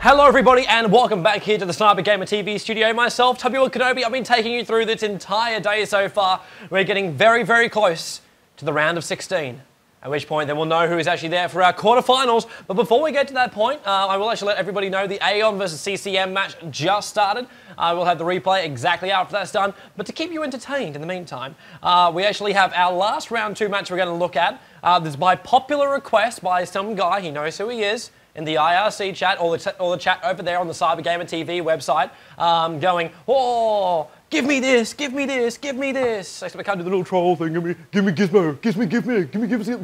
Hello everybody and welcome back here to the CyberGamer TV studio. Myself, Tobi Wan, I've been taking you through this entire day so far. We're getting very, very close to the round of 16. At which point then we'll know who is actually there for our quarterfinals. But before we get to that point, I will actually let everybody know the Aeon versus CCM match just started. We'll have the replay exactly after that's done. But to keep you entertained in the meantime, we actually have our last round 2 match we're going to look at. This is by popular request by some guy, he knows who he is, in the IRC chat, or the chat over there on the CyberGamer TV website, going, oh, give me this, give me this, give me this. Except I can't do the little troll thing, give me Gismo, give me,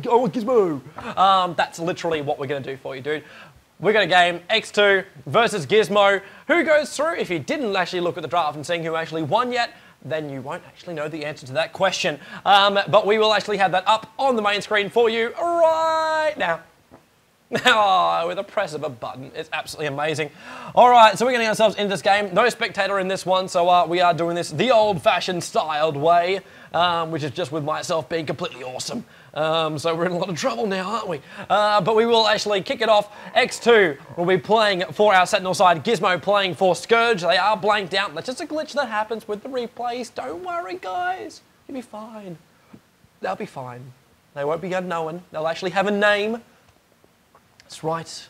I want Gismo. That's literally what we're going to do for you, dude. We're going to game X2 versus Gismo. Who goes through? If you didn't actually look at the draft and seeing who actually won yet, then you won't actually know the answer to that question. But we will actually have that up on the main screen for you right now. Oh, with a press of a button. It's absolutely amazing. Alright, so we're getting ourselves into this game. No spectator in this one, so we are doing this the old-fashioned styled way, which is just with myself being completely awesome. So we're in a lot of trouble now, aren't we? But we will actually kick it off. X2 will be playing for our Sentinel side. Gizmo playing for Scourge. They are blanked out. That's just a glitch that happens with the replays. Don't worry, guys. You'll be fine. They'll be fine. They won't be unknown. They'll actually have a name. That's right.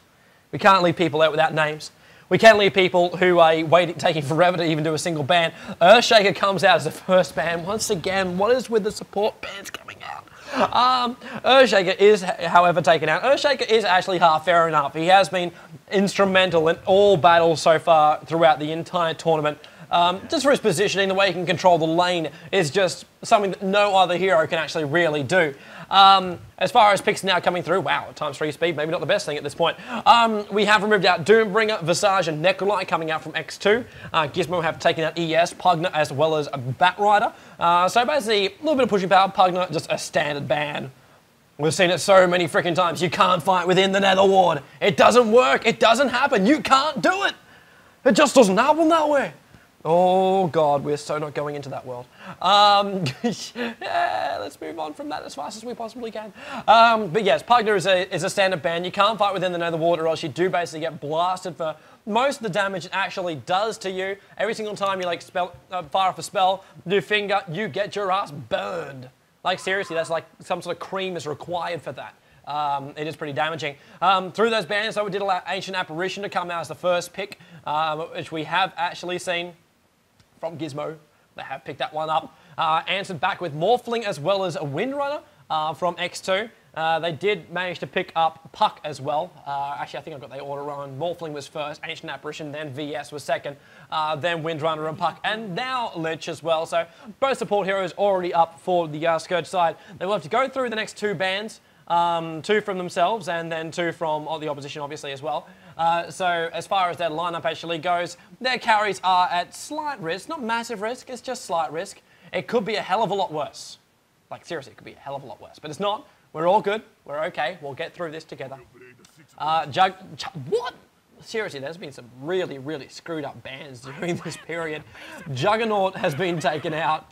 We can't leave people out without names. We can't leave people who are taking forever to even do a single ban. Earthshaker comes out as the first ban. Once again, what is with the support bans coming out? Earthshaker is, however, taken out. Earthshaker is actually fair enough. He has been instrumental in all battles so far throughout the entire tournament. Just for his positioning, the way he can control the lane is just something that no other hero can actually really do. As far as picks now coming through, wow, ×3 speed, maybe not the best thing at this point. We have removed out Doombringer, Visage, and Necrolite coming out from X2. Gizmo have taken out ES, Pugner, as well as Batrider. So basically, a little bit of pushing power, Pugner, just a standard ban. We've seen it so many freaking times. You can't fight within the Nether Ward. It doesn't work. It doesn't happen. You can't do it. It just doesn't happen that way. Oh God, we're so not going into that world. Yeah, let's move on from that as fast as we possibly can. But yes, Pugner is a standard ban. You can't fight within the Nether Ward or else you do basically get blasted for most of the damage it actually does to you. Every single time you like fire off a spell, do finger, you get your ass burned. Like seriously, that's like some sort of cream is required for that. It is pretty damaging. Through those bans, though, we did allow Ancient Apparition to come out as the first pick, which we have actually seen from Gizmo. They have picked that one up. Answered back with Morphling as well as a Windrunner from X2. They did manage to pick up Puck as well. Actually, I think I've got the order wrong. Morphling was first, Ancient Apparition, then VS was second, then Windrunner and Puck, and now Lich as well. So both support heroes already up for the Scourge side. They will have to go through the next 2 bans. 2 from themselves and then 2 from the opposition, obviously, as well. So as far as their lineup actually goes, their carries are at slight risk, not massive risk, it's just slight risk. It could be a hell of a lot worse. Like, seriously, it could be a hell of a lot worse. But it's not. We're all good. We're okay. We'll get through this together. What? Seriously, there's been some really, really screwed up bans during this period. Juggernaut has been taken out.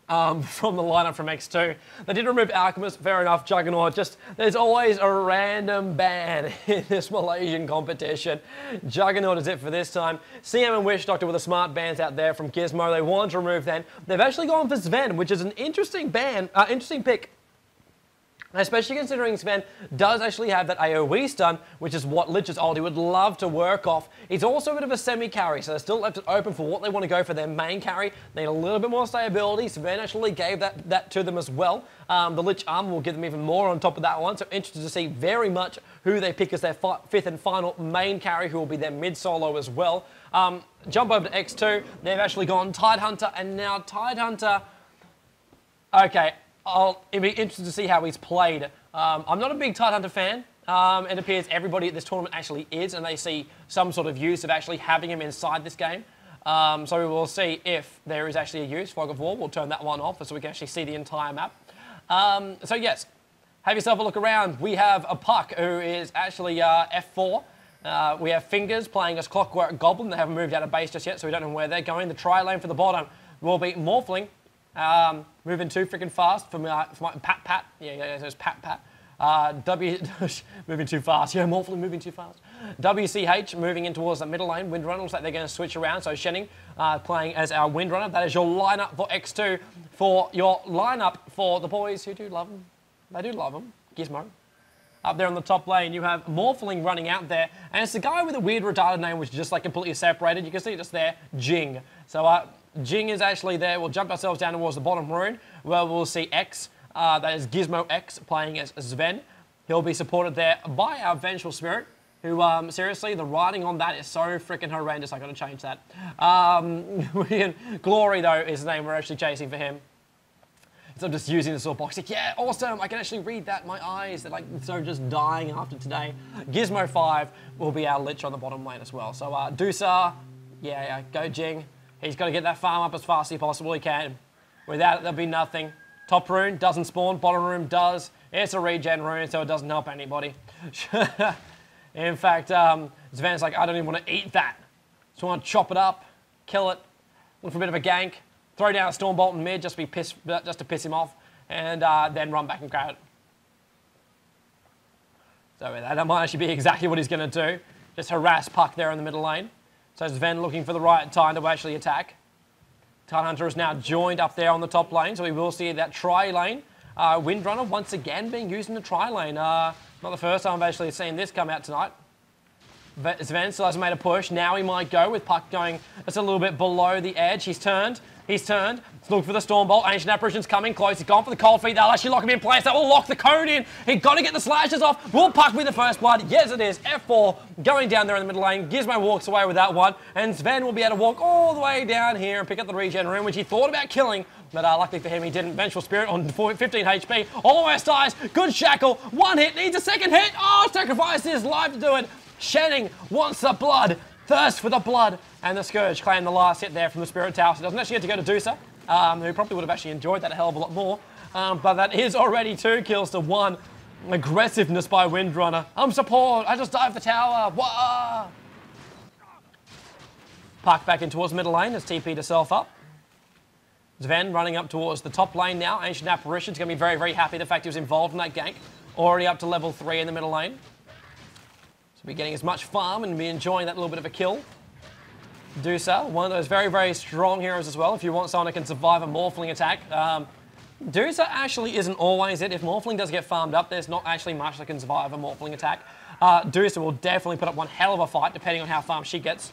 From the lineup from X2. They did remove Alchemist, fair enough, Juggernaut, just, there's always a random ban in this Malaysian competition. Juggernaut is it for this time. CM and Wish Doctor with the smart bans out there from Gizmo. They wanted to remove then. They've actually gone for Sven, which is an interesting ban, interesting pick. Especially considering Sven does actually have that AoE stun, which is what Lich's ulti would love to work off. He's also a bit of a semi-carry, so they're still left it open for what they want to go for their main carry. They need a little bit more stability. Sven actually gave that to them as well. The Lich armor will give them even more on top of that one, so interested to see very much who they pick as their 5th and final main carry, who will be their mid-solo as well. Jump over to X2. They've actually gone Tidehunter, and now Tidehunter... Okay. It'd be interesting to see how he's played. I'm not a big Tidehunter fan. It appears everybody at this tournament actually is, and they see some sort of use of actually having him inside this game. So we will see if there is actually a use. Fog of War, we'll turn that one off so we can actually see the entire map. So yes, have yourself a look around. We have a Puck who is actually F4. We have Fingers playing as Clockwork Goblin. They haven't moved out of base just yet, so we don't know where they're going. The tri-lane for the bottom will be Morphling. Moving too freaking fast for my Pat. Yeah, so it's Pat. Moving too fast. Yeah, Morphling moving too fast. WCH moving in towards the middle lane. Windrunner looks like they're going to switch around. So Shenning playing as our Windrunner. That is your lineup for X2. For your lineup for the boys who do love them. They do love them. Gismo. Up there on the top lane, you have Morphling running out there. And it's the guy with a weird retarded name, which is just like completely separated. You can see just there, Jing. So Jing is actually there. We'll jump ourselves down towards the bottom rune, where we'll see X. That is Gismo X playing as Sven. He'll be supported there by our Vengeful Spirit, who, seriously, the writing on that is so freaking horrendous. I got to change that. Glory, though, is the name we're actually chasing for him. So I'm just using the sword box. Like, yeah, awesome. I can actually read that. My eyes, they're like so just dying after today. Gismo 5 will be our Lich on the bottom lane as well. So Dusa, yeah, go Jing. He's got to get that farm up as fast as he possibly can. Without it, there'll be nothing. Top rune doesn't spawn. Bottom rune does. It's a regen rune, so it doesn't help anybody. In fact, Sven's like, I don't even want to eat that. So I want to chop it up, kill it, look for a bit of a gank. Throw down a Stormbolt in mid just to piss him off, and then run back and grab it. So that might actually be exactly what he's going to do. Just harass Puck there in the middle lane. So Sven looking for the right time to actually attack. Tidehunter is now joined up there on the top lane, so we will see that tri-lane. Windrunner once again being used in the tri-lane. Not the first time I've actually seen this come out tonight. Sven still hasn't made a push. Now he might go with Puck going just a little bit below the edge. He's turned. He's turned. Let's look for the Stormbolt. Ancient Apparition's coming close. He's gone for the Cold Feet. They'll actually lock him in place. That will lock the code in. He's got to get the slashes off. Will Puck be the first blood? Yes, it is. F4 going down there in the middle lane. Gismo walks away with that one. And Sven will be able to walk all the way down here and pick up the regen rune, which he thought about killing. But luckily for him, he didn't. Vengeful Spirit on 15 HP. Almost dies. Good shackle. One hit. Needs a second hit. Oh, sacrificed his life to do it. Shenning wants the blood. Thirst for the blood. And the Scourge claimed the last hit there from the Spirit Tower. So he doesn't actually get to go to Dusa, who probably would have actually enjoyed that a hell of a lot more. But that is already 2 kills to 1. Aggressiveness by Windrunner. Support. I just dived the tower. Wah! Puck back in towards middle lane. Has TP'd herself up. Sven running up towards the top lane now. Ancient Apparition's going to be very, very happy the fact he was involved in that gank. Already up to level 3 in the middle lane. So be getting as much farm and be enjoying that little bit of a kill. Dusa, one of those very, very strong heroes as well. If you want someone who can survive a Morphling attack. Dusa actually isn't always it. If Morphling does get farmed up, there's not actually much that can survive a Morphling attack. Dusa will definitely put up one hell of a fight, depending on how farmed she gets.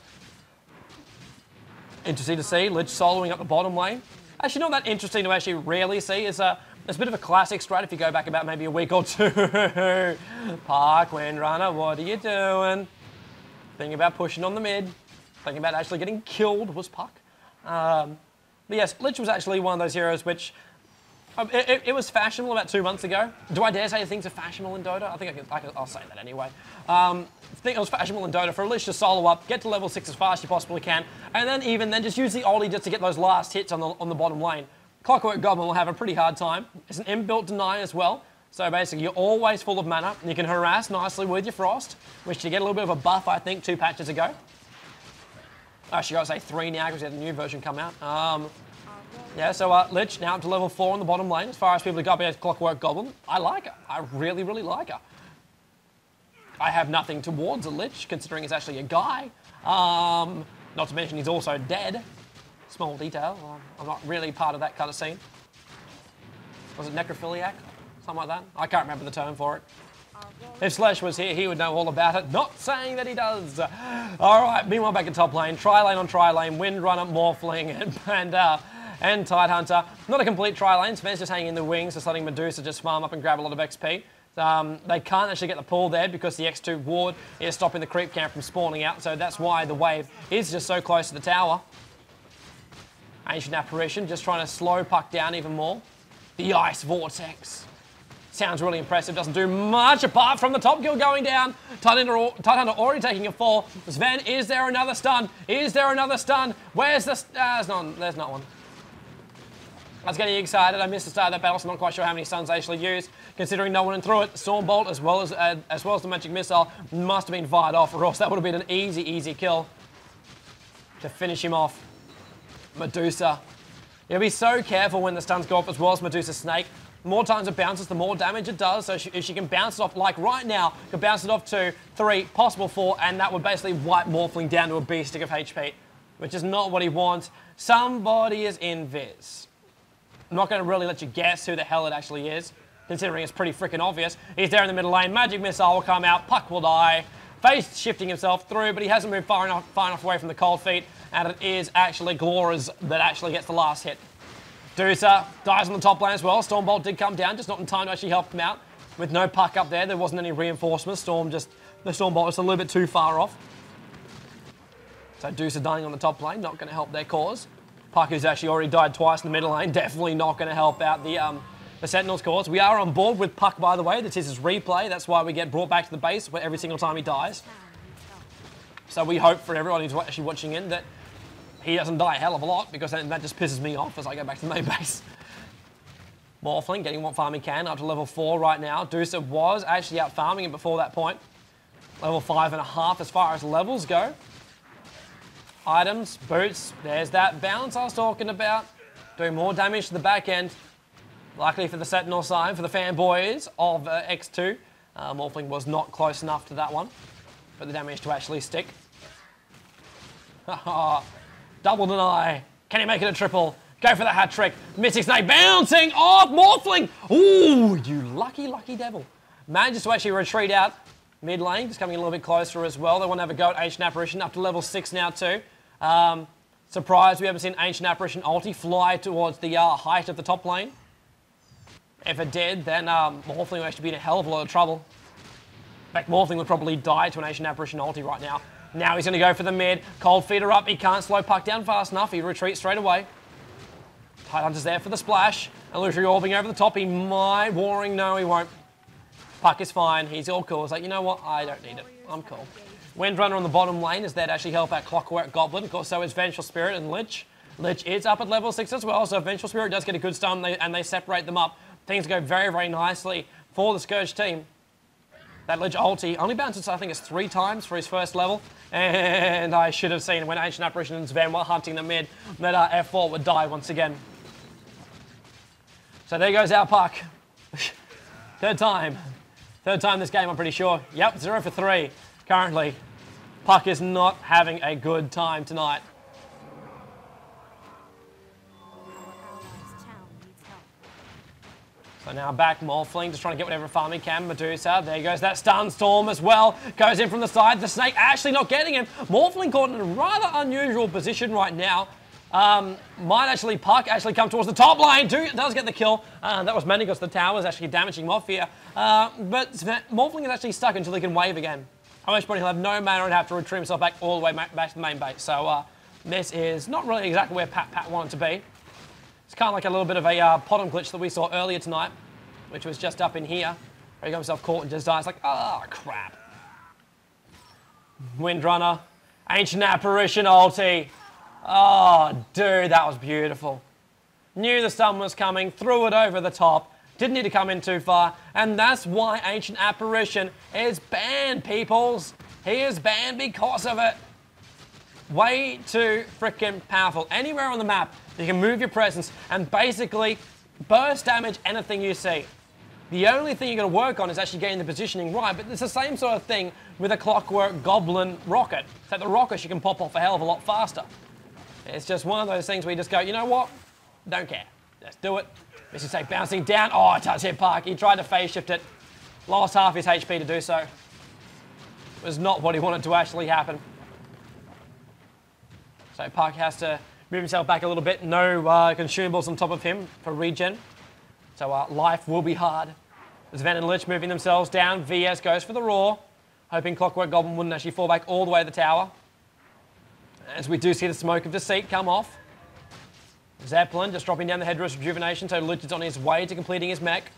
Interesting to see. Lich soloing up the bottom lane. Actually, not that interesting to actually really see. It's a bit of a classic strat if you go back about maybe a week or two. Park, Windrunner, what are you doing? Thinking about pushing on the mid. Thinking about actually getting killed was Puck. But yes, Lich was actually one of those heroes which... It was fashionable about 2 months ago. Do I dare say things are fashionable in Dota? I think I'll say that anyway. I think it was fashionable in Dota for a Lich to solo up, get to level 6 as fast as you possibly can, and then even then just use the ulti just to get those last hits on the bottom lane. Clockwork Goblin will have a pretty hard time. It's an inbuilt deny as well. So basically, you're always full of mana, and you can harass nicely with your Frost, which you get a little bit of a buff, I think, 2 patches ago. Actually, I've got to say 3 now because we had the new version come out. Yeah, so Lich now up to level 4 on the bottom lane. As far as people who got behind Clockwork Goblin, I like her. I really, really like her. I have nothing towards a Lich, considering he's actually a guy. Not to mention he's also dead. Small detail. I'm not really part of that kind of scene. Was it necrophiliac? Something like that? I can't remember the term for it. If Slash was here, he would know all about it. Not saying that he does. All right, meanwhile back in top lane. Tri-lane on tri-lane. Windrunner, Morphling, and Tidehunter. Not a complete tri-lane. Sven's just hanging in the wings, just letting Medusa just farm up and grab a lot of XP. They can't actually get the pull there because the X2 ward is stopping the creep camp from spawning out. So that's why the wave is just so close to the tower. Ancient Apparition just trying to slow Puck down even more. The Ice Vortex. Sounds really impressive. Doesn't do much apart from the top kill going down. Tidehunter already taking a fall. Sven, is there another stun? Is there another stun? Where's the... there's not one. I was getting excited. I missed the start of that battle, so I'm not quite sure how many stuns they actually used. Considering no one went through it, Stormbolt as well as the Magic Missile must have been fired off, or else that would have been an easy kill to finish him off. Medusa. You'll be so careful when the stuns go off as well as Medusa Snake. The more times it bounces, the more damage it does. So if she can bounce it off, like right now, can bounce it off 2, 3, possible 4, and that would basically wipe Morphling down to a B stick of HP, which is not what he wants. Somebody is in Viz. I'm not going to really let you guess who the hell it actually is, considering it's pretty freaking obvious. He's there in the middle lane. Magic Missile will come out. Puck will die. Face shifting himself through, but he hasn't moved far enough away from the cold feet, and it is actually Gloras that actually gets the last hit. Dusa dies on the top lane as well. Stormbolt did come down, just not in time to actually help him out. With no puck up there, there wasn't any reinforcements. The Stormbolt was a little bit too far off. So Dusa dying on the top lane, not going to help their cause. Puck, who's actually already died twice in the middle lane, definitely not going to help out the Sentinel's cause. We are on board with Puck, by the way. This is his replay. That's why we get brought back to the base every single time he dies. So we hope for everyone who's actually watching in that he doesn't die a hell of a lot, because that just pisses me off as I go back to the main base. Morphling getting what farm he can up to level 4 right now. Dusa was actually out farming him before that point. Level 5.5 as far as levels go. Items, boots, there's that bounce I was talking about. Doing more damage to the back end. Luckily for the Sentinel side, for the fanboys of X2, Morphling was not close enough to that one for the damage to actually stick. Double deny. Can he make it a triple? Go for the hat trick. Mystic Snake bouncing off Morphling. Ooh, you lucky, lucky devil. Manages to actually retreat out mid lane, just coming a little bit closer as well. They want to have a go at Ancient Apparition, up to level 6 now too. Surprised we haven't seen Ancient Apparition ulti fly towards the height of the top lane. If it did, then Morphling would actually be in a hell of a lot of trouble. In fact, Morphling would probably die to an Ancient Apparition ulti right now. Now he's going to go for the mid. Cold Feeder up. He can't slow Puck down fast enough. He retreats straight away. Tidehunter's there for the splash. Illusory Orbing over the top. He might. Warring, no, he won't. Puck is fine. He's all cool. He's like, you know what? I don't need it. I'm cool. Windrunner on the bottom lane is there to actually help out Clockwork Goblin. Of course, so is Vengeful Spirit and Lich. Lich is up at level 6 as well, so Vengeful Spirit does get a good stun and they separate them up. Things go very, very nicely for the Scourge team. That Lich ulti only bounces, I think it's 3 times for his first level. And I should have seen when Ancient Apparition and Sven were hunting the mid, that F4 would die once again. So there goes our Puck. Third time this game, I'm pretty sure. Yep, 0 for 3 currently. Puck is not having a good time tonight. So now back Morphling, just trying to get whatever farm he can. Medusa, there goes that stun storm as well. Goes in from the side. The Snake actually not getting him. Morphling caught in a rather unusual position right now. Might actually Puck actually come towards the top lane. Does get the kill. That was mainly because the towers actually damaging him off here. But Morphling is actually stuck until he can wave again. At which point he'll have no mana and have to retreat himself back all the way back to the main base. So this is not really exactly where Pat wanted to be. It's kind of like a little bit of a bottom glitch that we saw earlier tonight, which was just up in here, where he got himself caught and just died. It's like, oh, crap. Windrunner, Ancient Apparition ulti. Oh, dude, that was beautiful. Knew the stun was coming, threw it over the top, didn't need to come in too far, and that's why Ancient Apparition is banned, peoples. He is banned because of it. Way too freaking powerful. Anywhere on the map, you can move your presence and basically burst damage anything you see. The only thing you're going to work on is actually getting the positioning right, but it's the same sort of thing with a Clockwork Goblin rocket. So the rockets you can pop off a hell of a lot faster. It's just one of those things where you just go, you know what? Don't care. Let's do it. Let's just say bouncing down. Oh, touch hit Puck. He tried to phase shift it. Lost half his HP to do so. It was not what he wanted to actually happen. So Puck has to move himself back a little bit. No consumables on top of him for regen. So life will be hard. Sven and Lich moving themselves down. VS goes for the Roar. Hoping Clockwork Goblin wouldn't actually fall back all the way to the tower. As we do see the Smoke of Deceit come off. Zeppelin just dropping down the Headrest Rejuvenation, so Lich is on his way to completing his mech.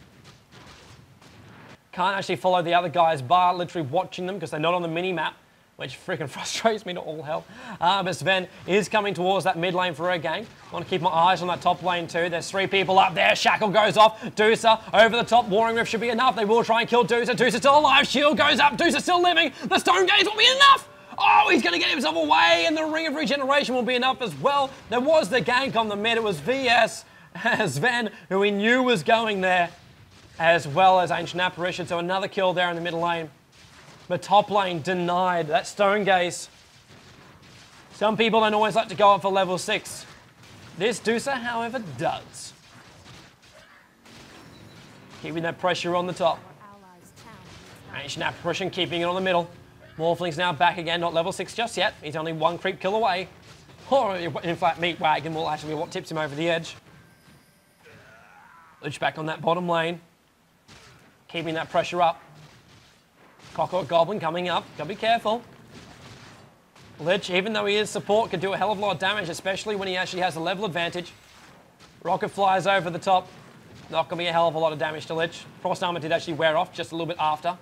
Can't actually follow the other guys, bar literally watching them because they're not on the mini-map, which freaking frustrates me to all hell. But Sven is coming towards that mid lane for her gang. Want to keep my eyes on that top lane too. There's 3 people up there. Shackle goes off. Dusa over the top. Warring Rift should be enough. They will try and kill Dusa. Dusa's still alive. Shield goes up. Dusa's still living. The Stone Gaze will be enough. Oh, he's going to get himself away, and the Ring of Regeneration will be enough as well. There was the gank on the mid. It was VS Sven, who we knew was going there, as well as Ancient Apparition. So another kill there in the middle lane. But top lane denied. That Stone Gaze. Some people don't always like to go up for level 6. This Dusa, however, does. Keeping that pressure on the top. Ancient Apparition keeping it on the middle. Morphling's now back again, not level 6 just yet. He's only one creep kill away. Or, in fact, Meat Wagon will actually be what tips him over the edge. Lich back on that bottom lane. Keeping that pressure up. Cockroach Goblin coming up. Gotta be careful. Lich, even though he is support, can do a hell of a lot of damage, especially when he actually has a level advantage. Rocket flies over the top. Not gonna be a hell of a lot of damage to Lich. Frost Armor did actually wear off just a little bit after.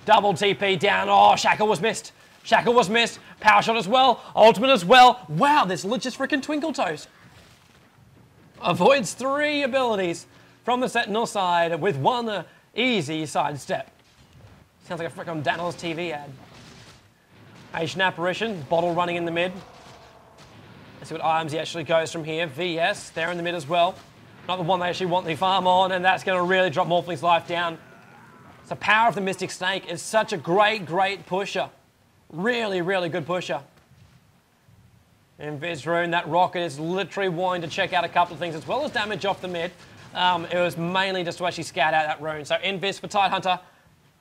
Double TP down. Oh, Shackle was missed. Shackle was missed. Power Shot as well. Ultimate as well. Wow, this Lich is freaking Twinkle Toes. Avoids 3 abilities from the Sentinel side with 1 easy sidestep. Sounds like a freaking Daniel's TV ad. Ancient Apparition, bottle running in the mid. Let's see what items he actually goes from here. VS, there in the mid as well. Not the one they actually want the farm on, and that's going to really drop Morphling's life down. The power of the Mystic Snake is such a great, great pusher. Really, really good pusher. In Viz Rune, that rocket is literally wanting to check out a couple of things as well as damage off the mid. It was mainly just to actually scout out that rune. So Invis for Tidehunter.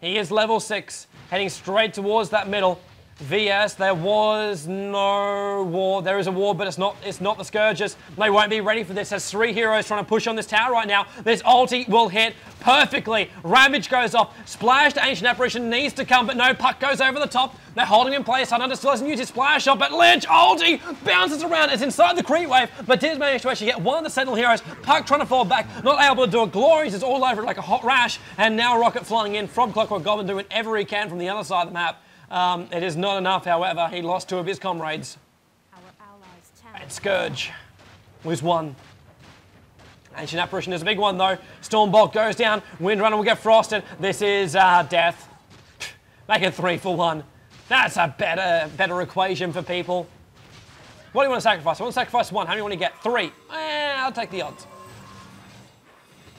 He is level 6, heading straight towards that middle. VS, there was no ward. There is a ward, but it's not the Scourges. They won't be ready for this. There's 3 heroes trying to push on this tower right now. This ulti will hit perfectly. Ravage goes off. Splash to Ancient Apparition needs to come, but no, Puck goes over the top. They're holding in place. Tidehunter still hasn't used his splash shot, but Lynch ulti bounces around. It's inside the creep wave, but did manage to actually get one of the Sentinel heroes. Puck trying to fall back, not able to do it. Glorious is all over it like a hot rash, and now Rocket flying in from Clockwork Goblin, doing whatever he can from the other side of the map. It is not enough, however. He lost 2 of his comrades. And Scourge was 1. Ancient Apparition is a big one, though. Stormbolt goes down. Windrunner will get frosted. This is death. Make it 3 for 1. That's a better equation for people. What do you want to sacrifice? I want to sacrifice 1. How many want to get? 3. I'll take the odds.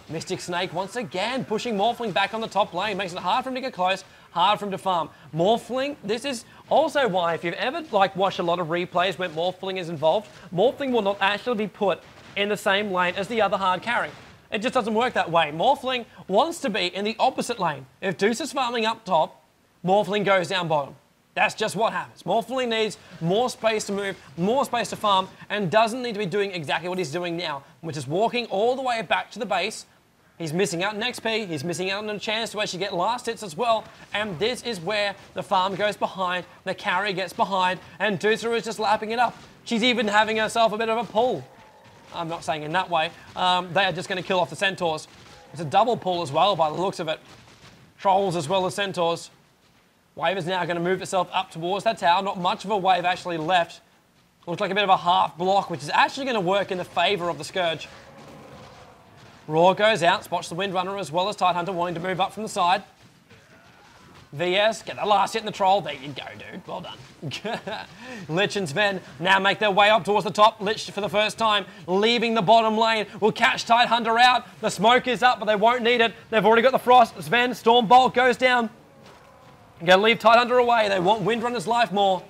Mystic Snake once again pushing Morphling back on the top lane. Makes it hard for him to get close, hard for him to farm. Morphling, this is also why if you've ever watched a lot of replays when Morphling is involved, Morphling will not actually be put in the same lane as the other hard carry. It just doesn't work that way. Morphling wants to be in the opposite lane. If Deuce is farming up top, Morphling goes down bottom. That's just what happens. Morphling needs more space to move, more space to farm, and doesn't need to be doing exactly what he's doing now, which is walking all the way back to the base. He's missing out on XP, he's missing out on a chance to actually get last hits as well, and this is where the farm goes behind, the carry gets behind, and Dusa is just lapping it up. She's even having herself a bit of a pull. I'm not saying in that way. They are just going to kill off the Centaurs. It's a double pull as well by the looks of it. Trolls as well as Centaurs. Wave is now going to move itself up towards that tower. Not much of a wave actually left. Looks like a bit of a half block, which is actually going to work in the favour of the Scourge. Raw goes out, spots the Windrunner as well as Tidehunter wanting to move up from the side. VS, get the last hit in the troll. There you go, dude. Well done. Lich and Sven now make their way up towards the top. Lich for the first time, leaving the bottom lane. Will catch Tidehunter out. The smoke is up, but they won't need it. They've already got the frost. Sven, Stormbolt goes down. Gonna leave Tidehunter away. They want Windrunner's life more.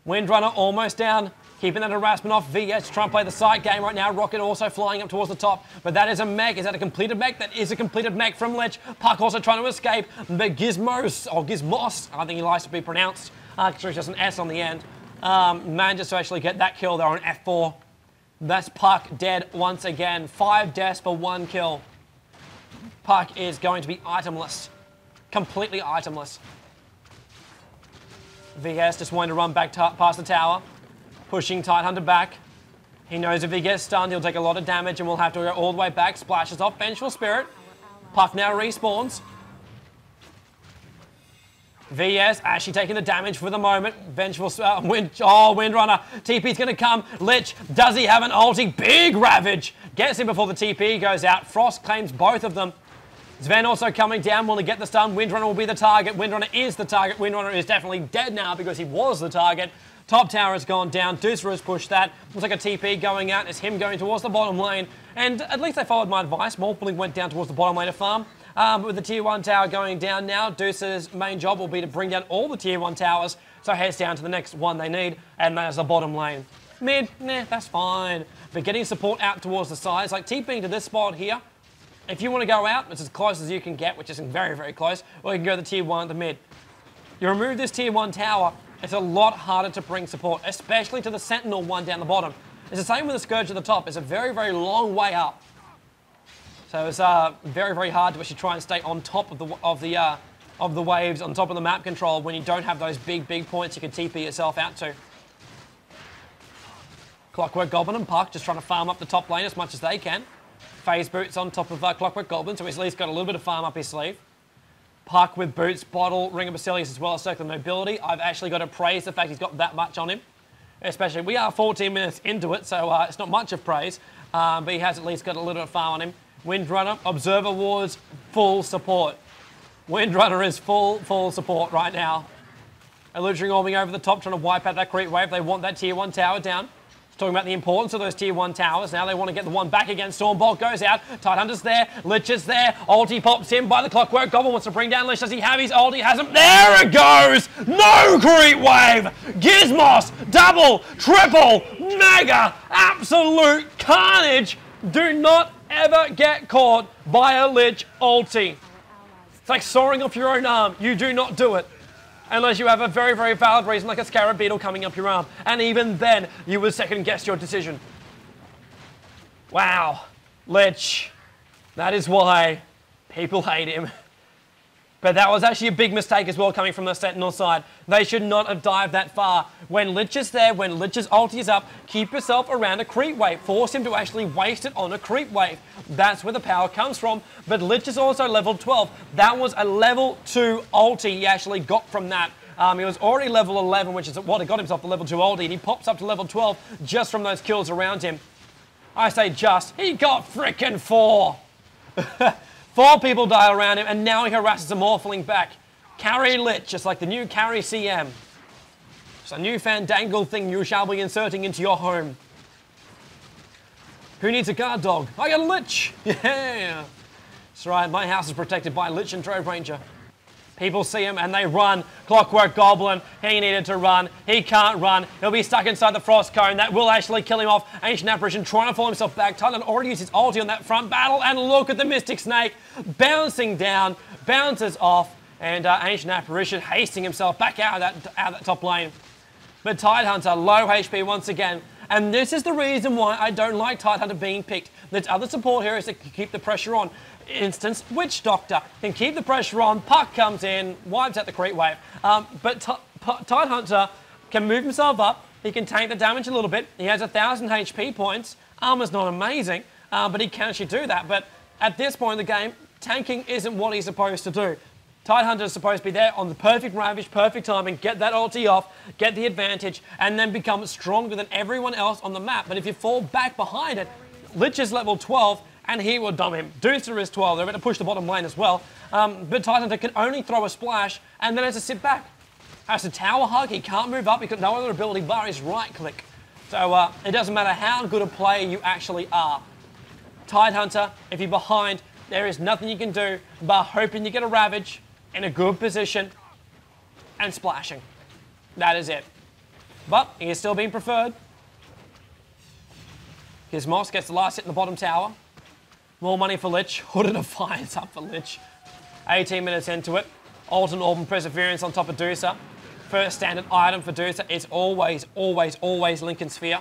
Windrunner almost down. Keeping that harassment off. VS trying to play the side game right now. Rocket also flying up towards the top. But that is a mech. Is that a completed mech? That is a completed mech from Lich. Puck also trying to escape. But Gismos, or Gizmos, I think he likes to be pronounced. Because there's just an S on the end. Manages to actually get that kill there on F4. That's Puck dead once again. 5 deaths for 1 kill. Puck is going to be itemless. Completely itemless. VS just wanting to run back past the tower. Pushing Tidehunter back. He knows if he gets stunned, he'll take a lot of damage and we'll have to go all the way back. Splashes off Vengeful Spirit. Puck now respawns. VS actually taking the damage for the moment. Vengeful Windrunner. TP's going to come. Lich, does he have an ulti? Big Ravage. Gets him before the TP goes out. Frost claims both of them. Sven also coming down, will get the stun. Windrunner will be the target. Windrunner is the target. Windrunner is definitely dead now because he was the target. Top tower has gone down. Deucer has pushed that. Looks like a TP going out. It's him going towards the bottom lane. And at least they followed my advice. Morphling went down towards the bottom lane to farm. With the tier 1 tower going down now, Deucer's main job will be to bring down all the tier 1 towers. So heads down to the next one they need, and that is the bottom lane. Mid, nah, that's fine. But getting support out towards the sides, like TPing to this spot here, if you want to go out, it's as close as you can get, which isn't very, very close, or you can go to the tier 1 at the mid. You remove this tier 1 tower, it's a lot harder to bring support, especially to the Sentinel one down the bottom. It's the same with the Scourge at the top. It's a very, very long way up. So it's very, very hard to actually try and stay on top of the waves, on top of the map control when you don't have those big, big points you can TP yourself out to. Clockwork Goblin and Puck just trying to farm up the top lane as much as they can. Phase Boots on top of Clockwork Goblin, so he's at least got a little bit of farm up his sleeve. Puck with Boots, Bottle, Ring of Basilius as well as Circle of Nobility. I've actually got to praise the fact he's got that much on him. Especially, we are 14 minutes into it, so it's not much of praise. But he has at least got a little bit of farm on him. Windrunner, Observer Wards, full support. Windrunner is full support right now. Illusion Orbing over the top, trying to wipe out that creep wave. They want that tier 1 tower down. Talking about the importance of those tier 1 towers. Now they want to get the one back again. Stormbolt goes out. Tidehunter's there. Lich is there. Ulti pops in by the Clockwork Goblin. Wants to bring down Lich. Does he have his ulti? Hasn't. There it goes! No creep wave! Gizmos! Double! Triple! Mega! Absolute carnage! Do not ever get caught by a Lich ulti. It's like soaring off your own arm. You do not do it. Unless you have a very, very valid reason, like a Scarab Beetle coming up your arm. And even then, you would second-guess your decision. Wow. Lich. That is why people hate him. But that was actually a big mistake as well coming from the Sentinel side. They should not have dived that far. When Lich is there, when Lich's ulti is up, keep yourself around a creep wave. Force him to actually waste it on a creep wave. That's where the power comes from. But Lich is also level 12. That was a level 2 ulti he actually got from that. He was already level 11, which is what he got himself the level 2 ulti. And he pops up to level 12 just from those kills around him. I say just. He got frickin' 4. 4 people died around him, and now he harasses a Morphling back. Carry Lich, just like the new Carry CM. It's a new fandangle thing you shall be inserting into your home. Who needs a guard dog? I got a Lich! Yeah! That's right, my house is protected by Lich and Trove Ranger. People see him and they run. Clockwork Goblin, he needed to run. He can't run. He'll be stuck inside the Frost Cone. That will actually kill him off. Ancient Apparition trying to fall himself back. Titan already used his ulti on that front battle. And look at the Mystic Snake bouncing down, bounces off. And Ancient Apparition hasting himself back out of that top lane. But Tidehunter, low HP once again. And this is the reason why I don't like Tidehunter being picked. There's other support heroes that can keep the pressure on. Instance, Witch Doctor can keep the pressure on. Puck comes in, wipes out the creep wave. But Tidehunter can move himself up. He can tank the damage a little bit. He has 1,000 HP points. Armor's not amazing, but he can actually do that. But at this point in the game, tanking isn't what he's supposed to do. Tidehunter is supposed to be there on the perfect ravage, perfect timing, get that ulti off, get the advantage, and then become stronger than everyone else on the map. But if you fall back behind it, Lich is level 12, and he will dump him. Deucer is 12. They're about to push the bottom lane as well. But Tidehunter can only throw a splash and then has to sit back. Has a tower hug. He can't move up. He got no other ability bar his right click. So it doesn't matter how good a player you actually are. Tidehunter, if you're behind, there is nothing you can do but hoping you get a ravage in a good position and splashing. That is it. But he is still being preferred. Gismo gets the last hit in the bottom tower. More money for Lich. Hood of Defiance up for Lich. 18 minutes into it. Alton Orban Perseverance on top of Deucer. First standard item for Deucer is always, always, always Lincoln Sphere.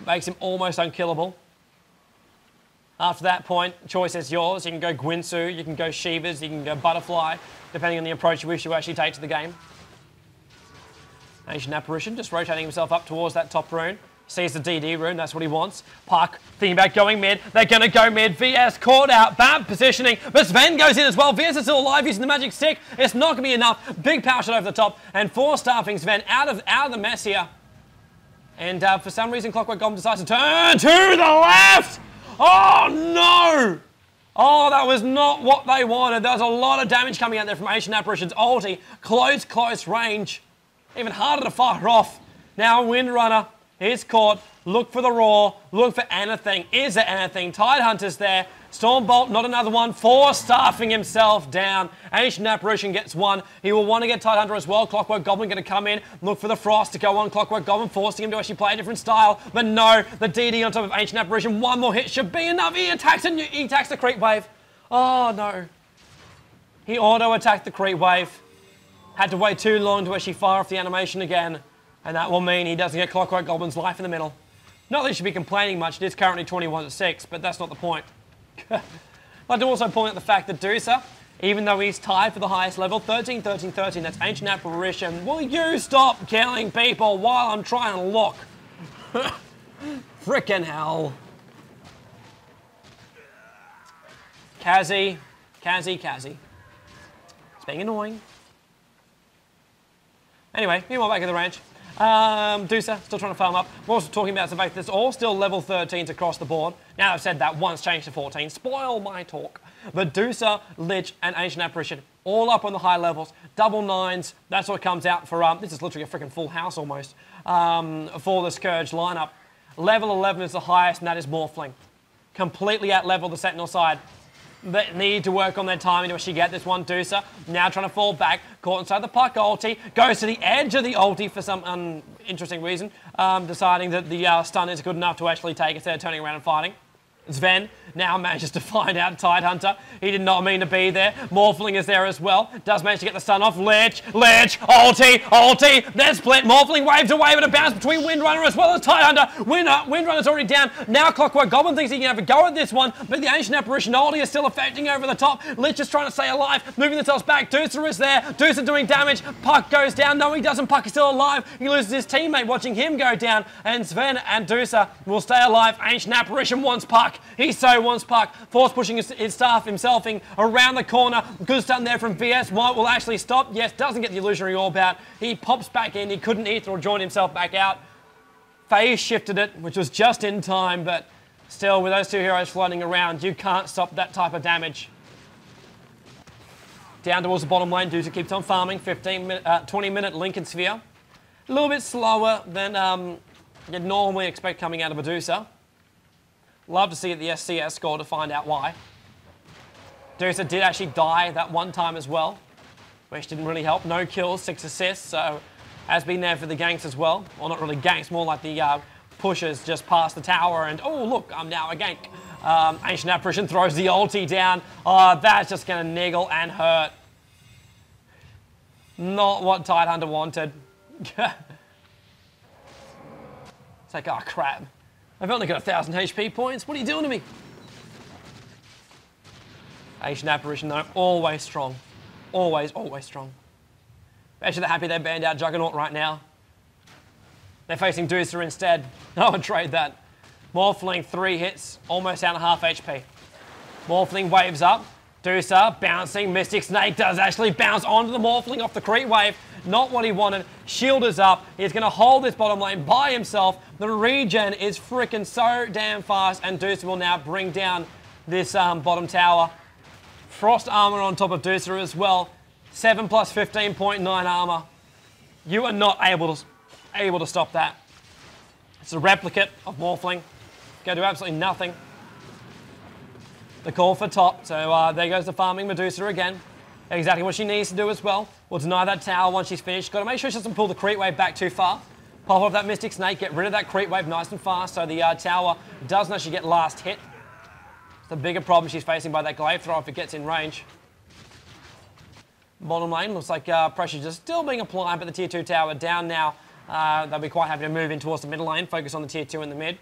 Makes him almost unkillable. After that point, choice is yours. You can go Gwinsu, you can go Shivas, you can go Butterfly, depending on the approach you wish to actually take to the game. Ancient Apparition just rotating himself up towards that top rune. Sees the DD rune, that's what he wants. Puck, thinking about going mid. They're going to go mid. VS caught out. Bad positioning. But Sven goes in as well. VS is still alive using the magic stick. It's not going to be enough. Big power shot over the top. And 4-staffing Sven out of the mess here. And for some reason, Clockwork Goblin decides to turn to the left. Oh, no. Oh, that was not what they wanted. There was a lot of damage coming out there from Ancient Apparition's ulti. Close range. Even harder to fire off. Now Windrunner is caught. Look for the roar. Look for anything. Is there anything? Tidehunter's there. Stormbolt, not another one. Four-staffing himself down. Ancient Apparition gets one. He will want to get Tidehunter as well. Clockwork Goblin going to come in. Look for the Frost to go on Clockwork Goblin, forcing him to actually play a different style. But no, the DD on top of Ancient Apparition. One more hit should be enough. He attacks the Creep Wave. Oh, no. He auto-attacked the Creep Wave. Had to wait too long to actually fire off the animation again. And that will mean he doesn't get Clockwork Goblin's life in the middle. Not that he should be complaining much. It is currently 21-6, but that's not the point. I'd like to also point out the fact that Dusa, even though he's tied for the highest level, 13, 13, 13, that's Ancient Apparition. Will you stop killing people while I'm trying to look? Frickin' hell. Kazzy. It's being annoying. Anyway, meanwhile back at the ranch. Dusa, still trying to farm up. We're also talking about the fact that it's all still level 13s across the board. Now I've said that once, changed to 14. Spoil my talk. But Dusa, Lich, and Ancient Apparition, all up on the high levels. Double 9s, that's what comes out for, this is literally a freaking full house almost, for the Scourge lineup. Level 11 is the highest, and that is Morphling. Completely out-level the Sentinel side. They need to work on their timing to actually get this one. Dusa now trying to fall back, caught inside the puck ulti, goes to the edge of the ulti for some interesting reason, deciding that the stun is good enough to actually take instead of turning around and fighting. Sven now manages to find out Tidehunter. He did not mean to be there. Morphling is there as well. Does manage to get the stun off. Lich, ulti. There's split. Morphling waves away with a bounce between Windrunner as well as Tidehunter. Windrunner's already down. Now Clockwork Goblin thinks he can have a go at this one, but the Ancient Apparition ulti is still affecting over the top. Lich is trying to stay alive, moving themselves back. Dusa is there. Dusa doing damage. Puck goes down. No, he doesn't. Puck is still alive. He loses his teammate watching him go down, and Sven and Dusa will stay alive. Ancient Apparition wants Puck. He so wants Puck. Force pushing his staff himself around the corner. Good stun there from VS. White will actually stop. Yes, doesn't get the illusionary orb out. He pops back in. He couldn't ether or join himself back out. Phase shifted it, which was just in time, but still, with those two heroes floating around, you can't stop that type of damage. Down towards the bottom lane, Dusa keeps on farming. 20-minute Lincoln Sphere. A little bit slower than you'd normally expect coming out of a Dusa. Love to see the SCS score to find out why. Dusa did actually die that one time as well, which didn't really help. No kills, 6 assists, so has been there for the ganks as well. Well, not really ganks, more like the pushes just past the tower and, oh, look, I'm now a gank. Ancient Apparition throws the ulti down. Oh, that's just going to niggle and hurt. Not what Tidehunter wanted. It's like, oh, crap. I've only got 1,000 HP points. What are you doing to me? Ancient Apparition, though, always strong. Always, always strong. Actually, they're happy they banned out Juggernaut right now. They're facing Dusa instead. I would trade that. Morphling, 3 hits, almost down to half HP. Morphling waves up. Dusa bouncing. Mystic Snake does actually bounce onto the Morphling off the creep wave. Not what he wanted. Shield is up. He's going to hold this bottom lane by himself. The regen is freaking so damn fast, and Dusa will now bring down this bottom tower. Frost armor on top of Dusa as well. 7 plus 15.9 armor. You are not able to stop that. It's a replicate of Morphling. Go do absolutely nothing. The call for top. So there goes the farming Medusa again. Exactly what she needs to do as well. We'll deny that tower once she's finished. Got to make sure she doesn't pull the creep wave back too far. Pop off that Mystic Snake, get rid of that creep wave nice and fast so the tower doesn't actually get last hit. It's the bigger problem she's facing by that glaive throw if it gets in range. Bottom lane looks like pressure just still being applied, but the tier 2 tower down now. They'll be quite happy to move in towards the middle lane, focus on the tier 2 in the mid.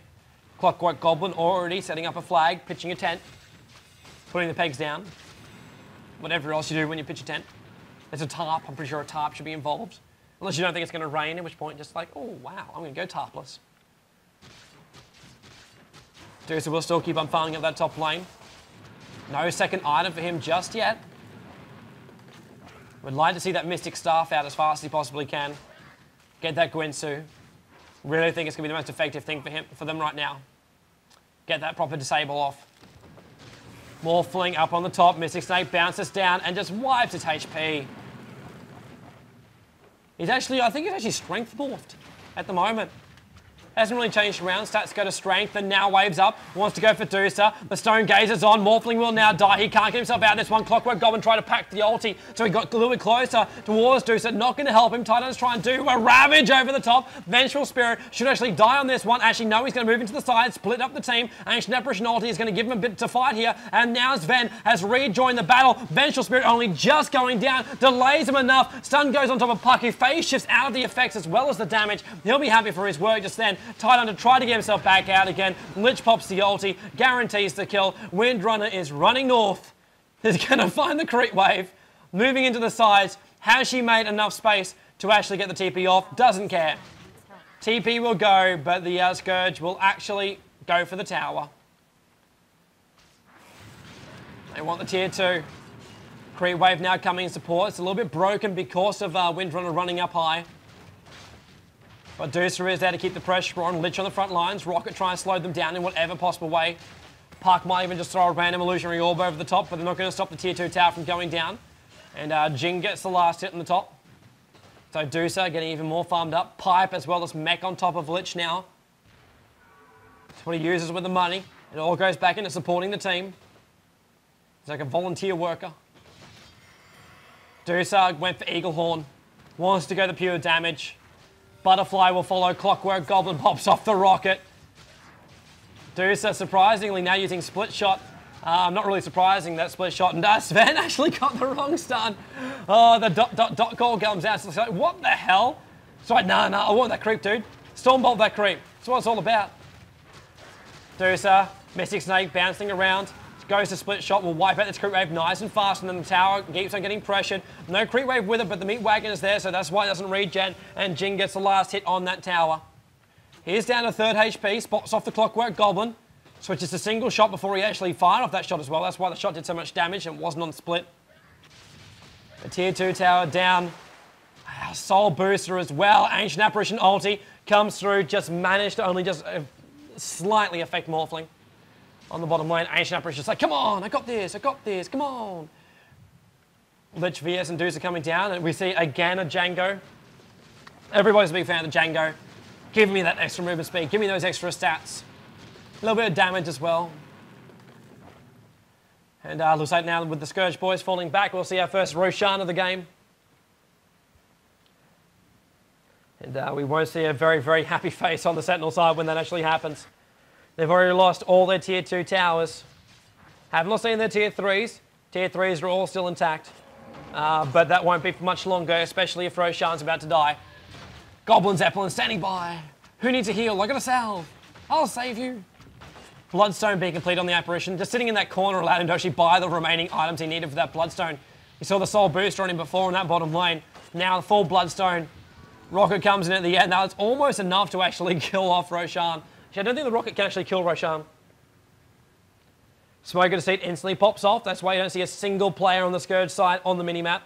Clockwork Goblin already setting up a flag, pitching a tent, putting the pegs down. Whatever else you do when you pitch a tent. There's a tarp. I'm pretty sure a tarp should be involved. Unless you don't think it's going to rain, at which point just like, oh, wow, I'm going to go tarpless. Dusa will still keep on farming up that top lane. No second item for him just yet. Would like to see that Mystic Staff out as fast as he possibly can. Get that Gwynsu. Really think it's going to be the most effective thing for them right now. Get that proper disable off. Morphling up on the top. Mystic Snake bounces down and just wipes its HP. He's actually, I think he's actually strength morphed at the moment. Hasn't really changed around. Stats go to strength and now waves up. Wants to go for Deucer. The Stone Gaze is on. Morphling will now die. He can't get himself out of this one. Clockwork Goblin tried to pack the ulti, so he got a little bit closer towards Deucer. Not going to help him. Titan's trying to do a ravage over the top. Vengeful Spirit should actually die on this one. Actually, no, he's going to move into the side, split up the team. Ancient Apparition ulti is going to give him a bit to fight here. And now Sven has rejoined the battle. Vengeful Spirit only just going down. Delays him enough. Stun goes on top of Puck. He phase shifts out of the effects as well as the damage. He'll be happy for his work just then. Titan to try to get himself back out again. Lich pops the ulti, guarantees the kill. Windrunner is running north. He's going to find the creep wave. Moving into the sides. Has she made enough space to actually get the TP off? Doesn't care. TP will go, but the Scourge will actually go for the tower. They want the tier 2. Creep wave now coming in support. It's a little bit broken because of Windrunner running up high. But Deucer is there to keep the pressure on. Lich on the front lines. Rocket trying to slow them down in whatever possible way. Puck might even just throw a random illusionary orb over the top, but they're not going to stop the tier 2 tower from going down. And Jing gets the last hit on the top. So Deucer getting even more farmed up. Pipe as well as Mech on top of Lich now. That's what he uses with the money. It all goes back into supporting the team. He's like a volunteer worker. Deucer went for Eaglehorn. Wants to go the pure damage. Butterfly will follow. Clockwork Goblin pops off the rocket. Deucer surprisingly now using Split Shot. Not really surprising that Split Shot. And Sven actually got the wrong stun. Oh, the dot call comes out. So like, what the hell? It's like, nah, I want that creep, dude. Stormbolt that creep. That's what it's all about. Deucer, Mystic Snake bouncing around. Goes to Split Shot, will wipe out this creep wave nice and fast, and then the tower keeps on getting pressured. No creep wave with it, but the meat wagon is there, so that's why it doesn't regen, and Jing gets the last hit on that tower. He's down to 3rd HP, spots off the Clockwork Goblin, switches to single shot before he actually fired off that shot as well. That's why the shot did so much damage and wasn't on split. The tier 2 tower down. Soul Booster as well. Ancient Apparition ulti comes through, just managed to only just slightly affect Morphling. On the bottom lane, Ancient Apparition's like, come on, I got this, come on. Lich, VS, and Deucer coming down, and we see again a Django. Everybody's a big fan of the Django. Give me that extra movement speed, give me those extra stats. A little bit of damage as well. And looks like now with the Scourge boys falling back, we'll see our first Roshan of the game. And we won't see a very, very happy face on the Sentinel side when that actually happens. They've already lost all their tier 2 towers. Haven't lost any of their tier 3s. Tier 3s are all still intact. But that won't be for much longer, especially if Roshan's about to die. Goblin Zeppelin standing by. Who needs a heal? I got a salve. I'll save you. Bloodstone being complete on the Apparition. Just sitting in that corner allowed him to actually buy the remaining items he needed for that Bloodstone. You saw the Soul Booster on him before in that bottom lane. Now the full Bloodstone. Rocket comes in at the end. Now it's almost enough to actually kill off Roshan. I don't think the rocket can actually kill Roshan. Smoker to Seat instantly pops off. That's why you don't see a single player on the Scourge side on the minimap.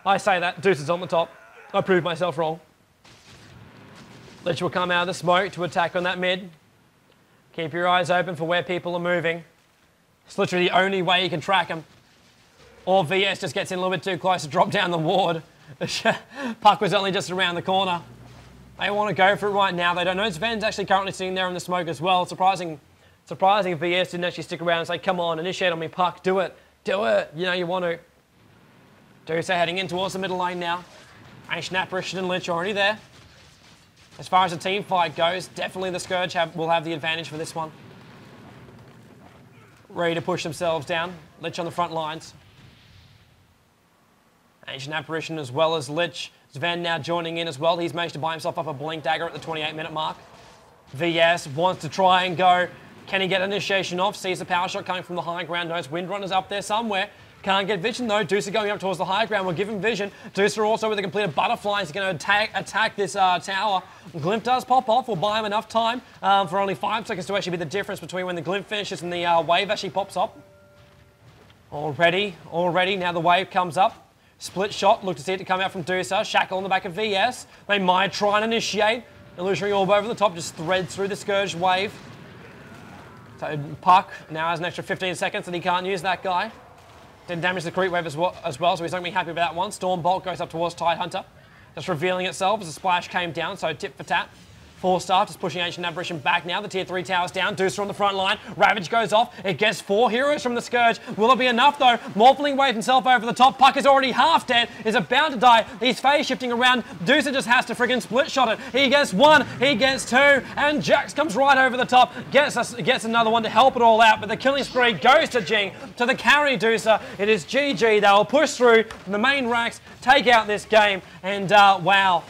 I say that. Deuce is on the top. I proved myself wrong. Lich will come out of the smoke to attack on that mid. Keep your eyes open for where people are moving. It's literally the only way you can track them. Or VS just gets in a little bit too close to drop down the ward. Puck was only just around the corner. They want to go for it right now. They don't know. Sven's actually currently sitting there in the smoke as well. Surprising if VS didn't actually stick around and say, come on, initiate on me, Puck. Do it. Do it. You know you want to. Deucer heading in towards the middle lane now. Ancient Apparition and Lich already there. As far as the team fight goes, definitely the Scourge will have the advantage for this one. Ready to push themselves down. Lich on the front lines. Ancient Apparition as well as Lich. Sven now joining in as well. He's managed to buy himself up a Blink Dagger at the 28-minute mark. VS wants to try and go. Can he get initiation off? Sees the power shot coming from the high ground. Knows Windrunner's up there somewhere. Can't get vision though. Deucer going up towards the high ground will give him vision. Deucer also with a completed butterfly is going to attack this tower. Glint does pop off. Will buy him enough time for only 5 seconds to actually be the difference between when the Glint finishes and the wave actually pops up. Already, now the wave comes up. Split shot, look to see it to come out from Deucer. Shackle on the back of VS. They might try and initiate. Illusionary Orb over the top, just threads through the Scourge wave. So Puck now has an extra 15 seconds that he can't use that guy. Didn't damage the creep wave as well, so he's not going to be happy with that one. Stormbolt goes up towards Tidehunter. just revealing itself as the splash came down, so tip for tap. 4-star, just pushing Ancient Apparition back now. The tier 3 tower's down. Deucer on the front line. Ravage goes off. It gets 4 heroes from the Scourge. Will it be enough, though? Morphling waves himself over the top. Puck is already half dead. Is about to die. He's phase shifting around. Deucer just has to friggin' split shot it. He gets 1. He gets 2. And Jax comes right over the top. Gets another one to help it all out. But the killing spree goes to Jing. To the carry Deucer. It is GG. They will push through the main racks. Take out this game. And wow.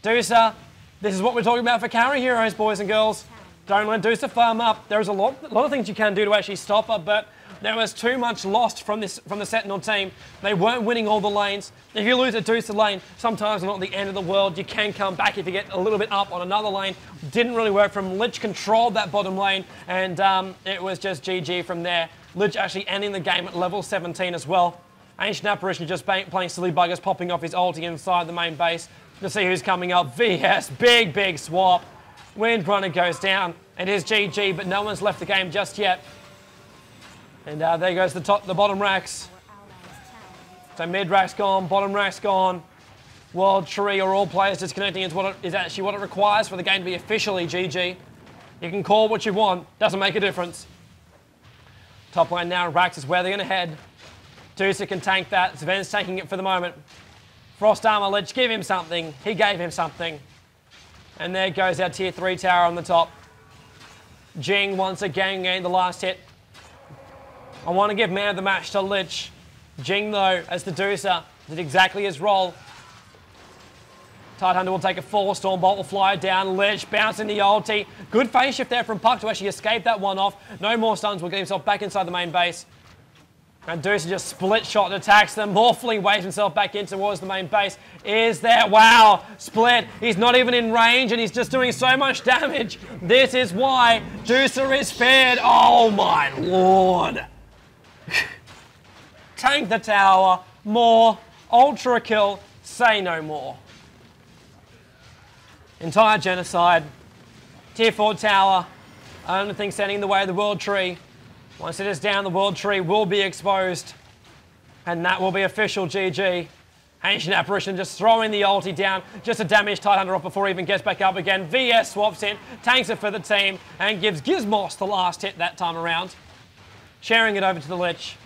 Deucer. This is what we're talking about for carry heroes, boys and girls. Don't let Deucer farm up. There's a lot of things you can do to actually stop her, but there was too much lost from the Sentinel team. They weren't winning all the lanes. If you lose a Deucer lane, sometimes not the end of the world. You can come back if you get a little bit up on another lane. Didn't really work from Lich, controlled that bottom lane, and it was just GG from there. Lich actually ending the game at level 17 as well. Ancient Apparition just playing silly buggers, popping off his ulti inside the main base. To see who's coming up. VS, big swap. Windrunner goes down. It is GG, but no one's left the game just yet. And there goes the bottom racks. So mid rack's gone, bottom rack's gone. World Tree are all players disconnecting is actually what it requires for the game to be officially GG. You can call what you want, doesn't make a difference. Top lane now, racks is where they're going to head. Deucer can tank that. Sven's taking it for the moment. Frost Armor Lich, give him something. He gave him something. And there goes our tier 3 tower on the top. Jing once again getting the last hit. I want to give man of the match to Lich. Jing, though, as the Deucer, did exactly his role. Tidehunter will take a 4. Stormbolt will fly down. Lich bouncing the ulti. Good phase shift there from Puck to actually escape that one off. No more stuns. Will get himself back inside the main base. And Deucer just split shot and attacks them. Morphling waves himself back in towards the main base. Is there? Wow. Split. He's not even in range and he's just doing so much damage. This is why Deucer is feared. Oh my lord. Tank the tower. More. Ultra kill. Say no more. Entire genocide. Tier 4 tower. Only thing standing in the way of the World Tree. Once it is down, the World Tree will be exposed. And that will be official GG. Ancient Apparition just throwing the ulti down. Just to damage Tidehunter off before he even gets back up again. VS swaps in, tanks it for the team, and gives Gismo the last hit that time around. Sharing it over to the Lich.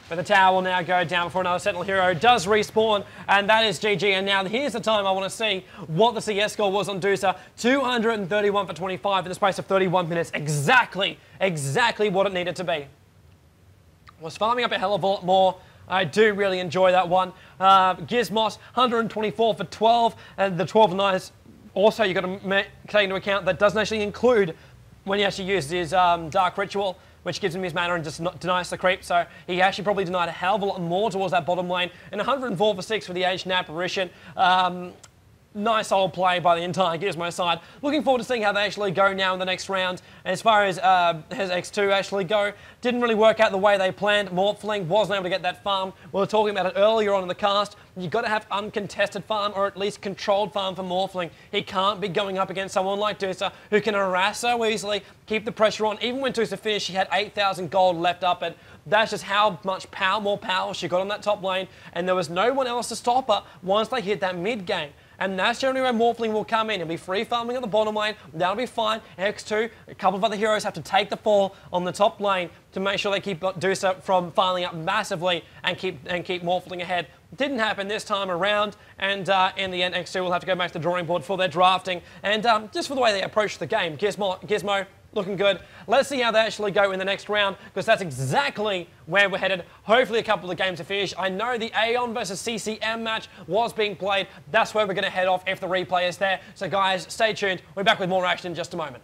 But the tower will now go down before another Sentinel hero does respawn, and that is GG. And now here's the time I want to see what the CS score was on Deucer. 231 for 25 in the space of 31 minutes. Exactly what it needed to be. Was farming up a hell of a lot more. I do really enjoy that one. Gismo, 124 for 12, and the 12 nice. Also, you've got to take into account that doesn't actually include when he actually uses his Dark Ritual, which gives him his mana and just denies the creep. So he actually probably denied a hell of a lot more towards that bottom lane. And 104 for 6 for the Ancient Apparition. Nice old play by the entire Gismo side. Looking forward to seeing how they actually go now in the next round. And as far as his X2 actually go, didn't really work out the way they planned. Morphling wasn't able to get that farm. We were talking about it earlier on in the cast. You've got to have uncontested farm, or at least controlled farm for Morphling. He can't be going up against someone like Deucer, who can harass so easily, keep the pressure on. Even when Deucer finished, he had 8,000 gold left up, and that's just how much more power she got on that top lane. And there was no one else to stop her once they hit that mid game. And that's generally where Morphling will come in. He'll be free farming on the bottom lane. That'll be fine. X2, a couple of other heroes have to take the fall on the top lane to make sure they keep Deucer from filing up massively and keep Morphling ahead. Didn't happen this time around, and in the end, X2 will have to go back to the drawing board for their drafting. And just for the way they approach the game, Gismo looking good. Let's see how they actually go in the next round, because that's exactly where we're headed. Hopefully a couple of games to finish. I know the Aeon versus CCM match was being played. That's where we're going to head off if the replay is there. So guys, stay tuned. We're back with more action in just a moment.